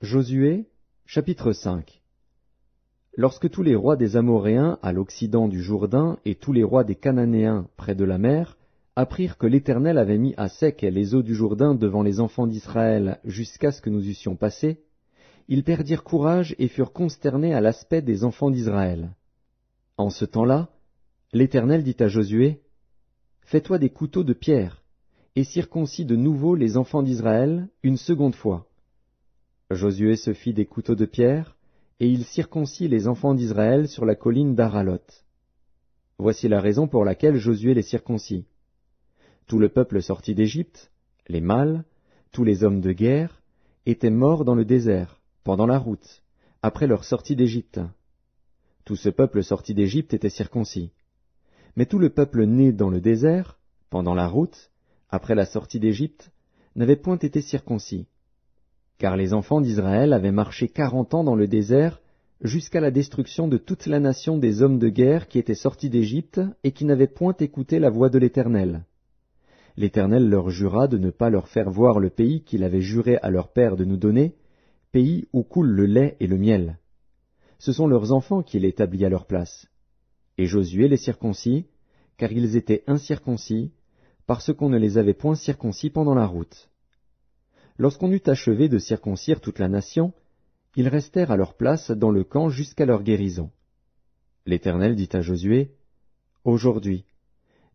Josué, chapitre 5. Lorsque tous les rois des Amoréens à l'occident du Jourdain et tous les rois des Cananéens près de la mer apprirent que l'Éternel avait mis à sec les eaux du Jourdain devant les enfants d'Israël jusqu'à ce que nous eussions passé, ils perdirent courage et furent consternés à l'aspect des enfants d'Israël. En ce temps-là, l'Éternel dit à Josué, « Fais-toi des couteaux de pierre, et circoncis de nouveau les enfants d'Israël une seconde fois. » Josué se fit des couteaux de pierre, et il circoncit les enfants d'Israël sur la colline d'Aralot. Voici la raison pour laquelle Josué les circoncit. Tout le peuple sorti d'Égypte, les mâles, tous les hommes de guerre, étaient morts dans le désert, pendant la route, après leur sortie d'Égypte. Tout ce peuple sorti d'Égypte était circoncis. Mais tout le peuple né dans le désert, pendant la route, après la sortie d'Égypte, n'avait point été circoncis. Car les enfants d'Israël avaient marché 40 ans dans le désert, jusqu'à la destruction de toute la nation des hommes de guerre qui étaient sortis d'Égypte et qui n'avaient point écouté la voix de l'Éternel. L'Éternel leur jura de ne pas leur faire voir le pays qu'il avait juré à leur père de nous donner, pays où coule le lait et le miel. Ce sont leurs enfants qu'il établit à leur place. Et Josué les circoncit, car ils étaient incirconcis, parce qu'on ne les avait point circoncis pendant la route. Lorsqu'on eut achevé de circoncire toute la nation, ils restèrent à leur place dans le camp jusqu'à leur guérison. L'Éternel dit à Josué, « Aujourd'hui,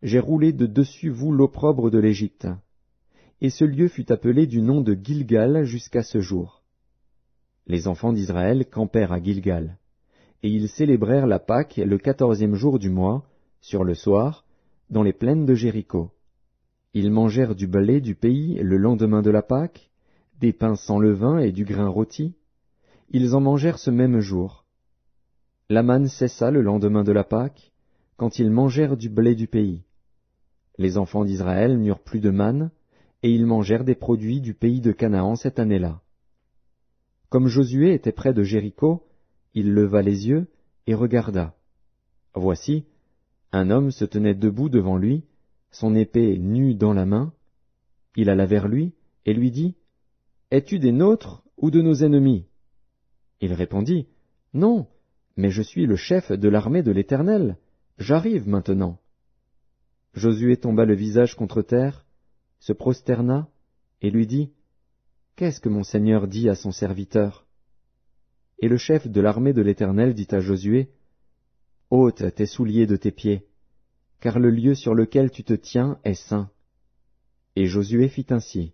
j'ai roulé de dessus vous l'opprobre de l'Égypte. » Et ce lieu fut appelé du nom de Gilgal jusqu'à ce jour. Les enfants d'Israël campèrent à Gilgal, et ils célébrèrent la Pâque le 14e jour du mois, sur le soir, dans les plaines de Jéricho. Ils mangèrent du blé du pays le lendemain de la Pâque, des pains sans levain et du grain rôti. Ils en mangèrent ce même jour. La manne cessa le lendemain de la Pâque, quand ils mangèrent du blé du pays. Les enfants d'Israël n'eurent plus de manne, et ils mangèrent des produits du pays de Canaan cette année-là. Comme Josué était près de Jéricho, il leva les yeux et regarda. Voici, un homme se tenait debout devant lui, son épée nue dans la main. Il alla vers lui et lui dit, « Es-tu des nôtres ou de nos ennemis ?» Il répondit, « Non, mais je suis le chef de l'armée de l'Éternel. J'arrive maintenant. » Josué tomba le visage contre terre, se prosterna et lui dit, « Qu'est-ce que mon Seigneur dit à son serviteur ?» Et le chef de l'armée de l'Éternel dit à Josué, « Ôte tes souliers de tes pieds, car le lieu sur lequel tu te tiens est saint. » Et Josué fit ainsi.